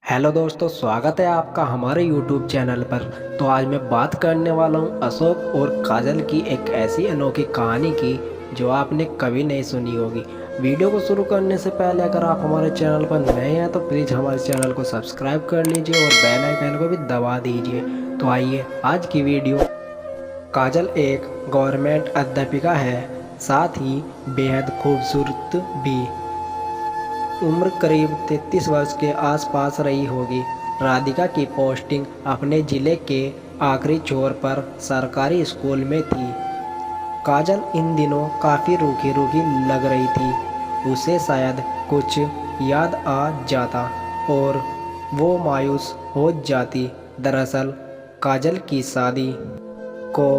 Hello दोस्तों, स्वागत है आपका हमारे YouTube चैनल पर। तो आज मैं बात करने वाला हूं अशोक और काजल की एक ऐसी अनोखी कहानी की जो आपने कभी नहीं सुनी होगी। वीडियो को शुरू करने से पहले अगर आप हमारे चैनल पर नए हैं तो प्लीज़ हमारे चैनल को सब्सक्राइब कर लीजिए और बेल आइकन को भी दबा दीजिए। तो आइए आज की वीडियो। काजल एक गवर्नमेंट अध्यापिका है, साथ ही बेहद खूबसूरत भी। उम्र करीब 33 वर्ष के आसपास रही होगी। राधिका की पोस्टिंग अपने ज़िले के आखिरी छोर पर सरकारी स्कूल में थी। काजल इन दिनों काफ़ी रूखी रूखी लग रही थी। उसे शायद कुछ याद आ जाता और वो मायूस हो जाती। दरअसल काजल की शादी को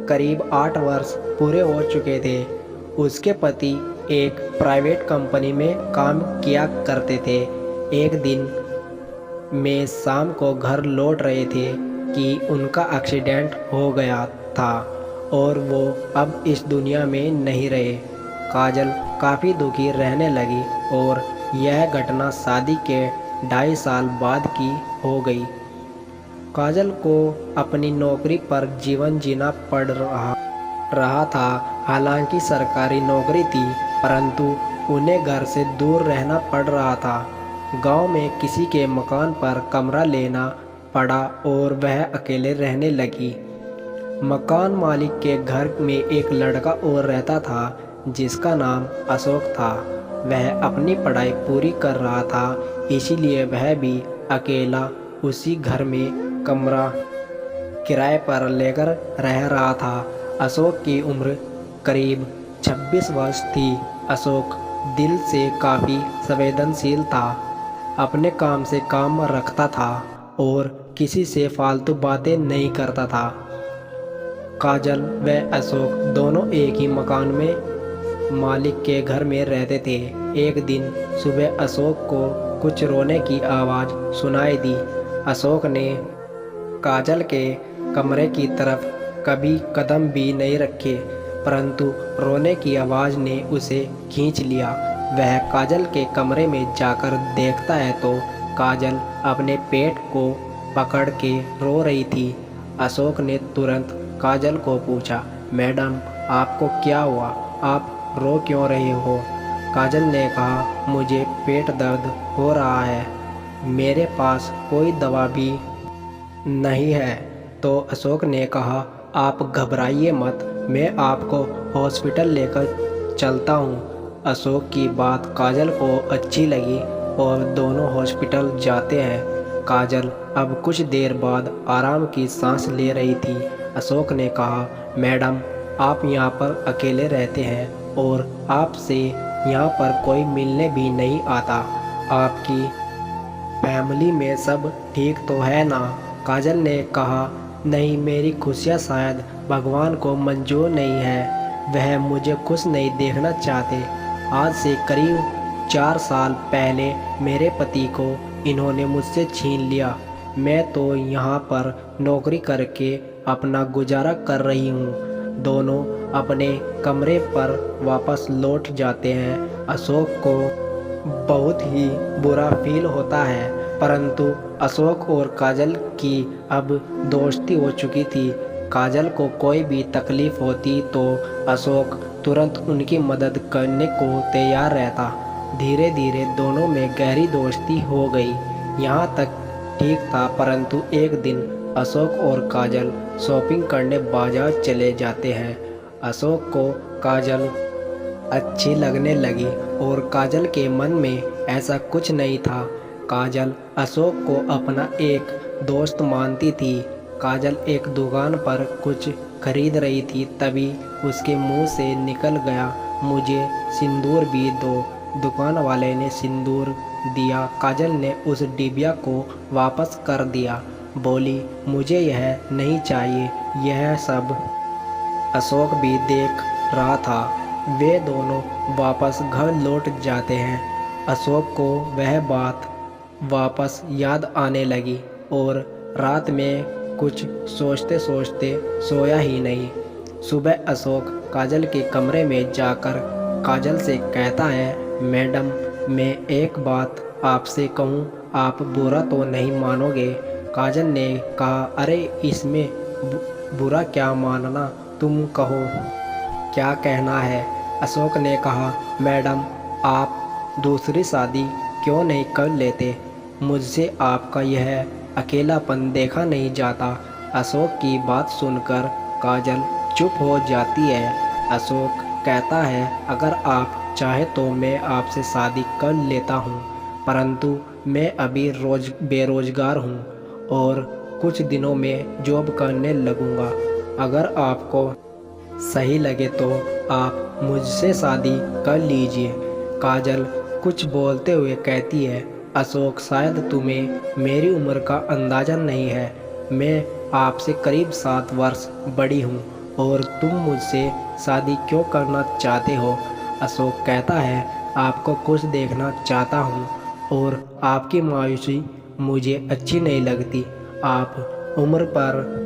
करीब 8 वर्ष पूरे हो चुके थे। उसके पति एक प्राइवेट कंपनी में काम किया करते थे। एक दिन में शाम को घर लौट रहे थे कि उनका एक्सीडेंट हो गया था और वो अब इस दुनिया में नहीं रहे। काजल काफ़ी दुखी रहने लगी और यह घटना शादी के 2.5 साल बाद की हो गई। काजल को अपनी नौकरी पर जीवन जीना पड़ रहा था। हालांकि सरकारी नौकरी थी, परंतु उन्हें घर से दूर रहना पड़ रहा था। गांव में किसी के मकान पर कमरा लेना पड़ा और वह अकेले रहने लगी। मकान मालिक के घर में एक लड़का और रहता था जिसका नाम अशोक था। वह अपनी पढ़ाई पूरी कर रहा था, इसीलिए वह भी अकेला उसी घर में कमरा किराए पर लेकर रह रहा था। अशोक की उम्र करीब 26 वर्ष थी। अशोक दिल से काफ़ी संवेदनशील था, अपने काम से काम रखता था और किसी से फालतू बातें नहीं करता था। काजल व अशोक दोनों एक ही मकान में मालिक के घर में रहते थे। एक दिन सुबह अशोक को कुछ रोने की आवाज़ सुनाई दी। अशोक ने काजल के कमरे की तरफ कभी कदम भी नहीं रखे, परंतु रोने की आवाज़ ने उसे खींच लिया। वह काजल के कमरे में जाकर देखता है तो काजल अपने पेट को पकड़ के रो रही थी। अशोक ने तुरंत काजल को पूछा, मैडम आपको क्या हुआ, आप रो क्यों रहे हो? काजल ने कहा, मुझे पेट दर्द हो रहा है, मेरे पास कोई दवा भी नहीं है। तो अशोक ने कहा, आप घबराइए मत, मैं आपको हॉस्पिटल लेकर चलता हूँ। अशोक की बात काजल को अच्छी लगी और दोनों हॉस्पिटल जाते हैं। काजल अब कुछ देर बाद आराम की सांस ले रही थी। अशोक ने कहा, मैडम आप यहाँ पर अकेले रहते हैं और आपसे यहाँ पर कोई मिलने भी नहीं आता। आपकी फैमिली में सब ठीक तो है ना? काजल ने कहा, नहीं, मेरी खुशियाँ शायद भगवान को मंजूर नहीं है, वह मुझे खुश नहीं देखना चाहते। आज से करीब 4 साल पहले मेरे पति को इन्होंने मुझसे छीन लिया। मैं तो यहाँ पर नौकरी करके अपना गुजारा कर रही हूँ। दोनों अपने कमरे पर वापस लौट जाते हैं। अशोक को बहुत ही बुरा फील होता है, परंतु अशोक और काजल की अब दोस्ती हो चुकी थी। काजल को कोई भी तकलीफ़ होती तो अशोक तुरंत उनकी मदद करने को तैयार रहता। धीरे धीरे दोनों में गहरी दोस्ती हो गई। यहाँ तक ठीक था, परंतु एक दिन अशोक और काजल शॉपिंग करने बाजार चले जाते हैं। अशोक को काजल अच्छी लगने लगी और काजल के मन में ऐसा कुछ नहीं था। काजल अशोक को अपना एक दोस्त मानती थी। काजल एक दुकान पर कुछ खरीद रही थी, तभी उसके मुंह से निकल गया, मुझे सिंदूर भी दो। दुकान वाले ने सिंदूर दिया। काजल ने उस डिबिया को वापस कर दिया, बोली, मुझे यह नहीं चाहिए। यह सब अशोक भी देख रहा था। वे दोनों वापस घर लौट जाते हैं। अशोक को वह बात वापस याद आने लगी और रात में कुछ सोचते सोचते सोया ही नहीं। सुबह अशोक काजल के कमरे में जाकर काजल से कहता है, मैडम मैं एक बात आपसे कहूँ, आप बुरा तो नहीं मानोगे? काजल ने कहा, अरे इसमें बुरा क्या मानना, तुम कहो क्या कहना है। अशोक ने कहा, मैडम आप दूसरी शादी क्यों नहीं कर लेते? मुझसे आपका यह अकेलापन देखा नहीं जाता। अशोक की बात सुनकर काजल चुप हो जाती है। अशोक कहता है, अगर आप चाहे तो मैं आपसे शादी कर लेता हूँ, परंतु मैं अभी बेरोजगार हूँ और कुछ दिनों में जॉब करने लगूँगा। अगर आपको सही लगे तो आप मुझसे शादी कर लीजिए। काजल कुछ बोलते हुए कहती है, अशोक शायद तुम्हें मेरी उम्र का अंदाज़ा नहीं है। मैं आपसे करीब 7 वर्ष बड़ी हूँ और तुम मुझसे शादी क्यों करना चाहते हो? अशोक कहता है, आपको खुश देखना चाहता हूँ और आपकी मायूसी मुझे अच्छी नहीं लगती। आप उम्र पर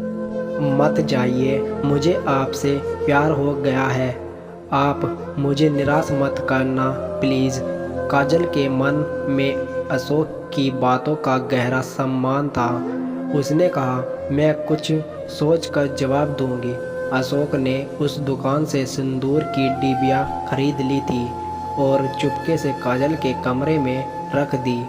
मत जाइए, मुझे आपसे प्यार हो गया है। आप मुझे निराश मत करना प्लीज़। काजल के मन में अशोक की बातों का गहरा सम्मान था। उसने कहा, मैं कुछ सोचकर जवाब दूंगी। अशोक ने उस दुकान से सिंदूर की डिबिया खरीद ली थी और चुपके से काजल के कमरे में रख दी।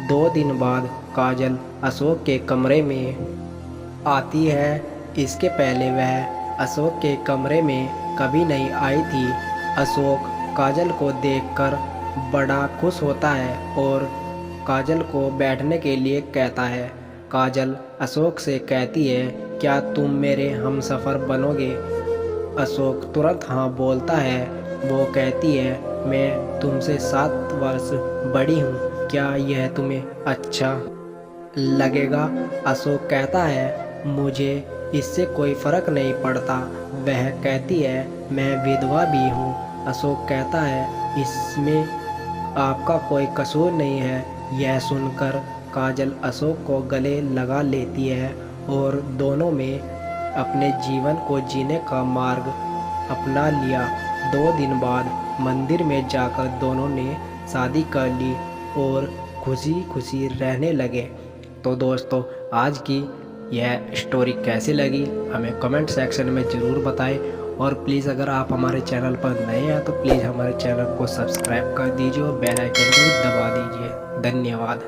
2 दिन बाद काजल अशोक के कमरे में आती है। इसके पहले वह अशोक के कमरे में कभी नहीं आई थी। अशोक काजल को देखकर बड़ा खुश होता है और काजल को बैठने के लिए कहता है। काजल अशोक से कहती है, क्या तुम मेरे हमसफ़र बनोगे? अशोक तुरंत हाँ बोलता है। वो कहती है, मैं तुमसे 7 वर्ष बड़ी हूँ, क्या यह तुम्हें अच्छा लगेगा? अशोक कहता है, मुझे इससे कोई फ़र्क नहीं पड़ता। वह कहती है, मैं विधवा भी हूँ। अशोक कहता है, इसमें आपका कोई कसूर नहीं है। यह सुनकर काजल अशोक को गले लगा लेती है और दोनों में अपने जीवन को जीने का मार्ग अपना लिया। 2 दिन बाद मंदिर में जाकर दोनों ने शादी कर ली और खुशी खुशी रहने लगे। तो दोस्तों, आज की यह स्टोरी कैसी लगी हमें कमेंट सेक्शन में ज़रूर बताएं और प्लीज़ अगर आप हमारे चैनल पर नए हैं तो प्लीज़ हमारे चैनल को सब्सक्राइब कर दीजिए और बेल आइकन को भी दबा दीजिए। धन्यवाद।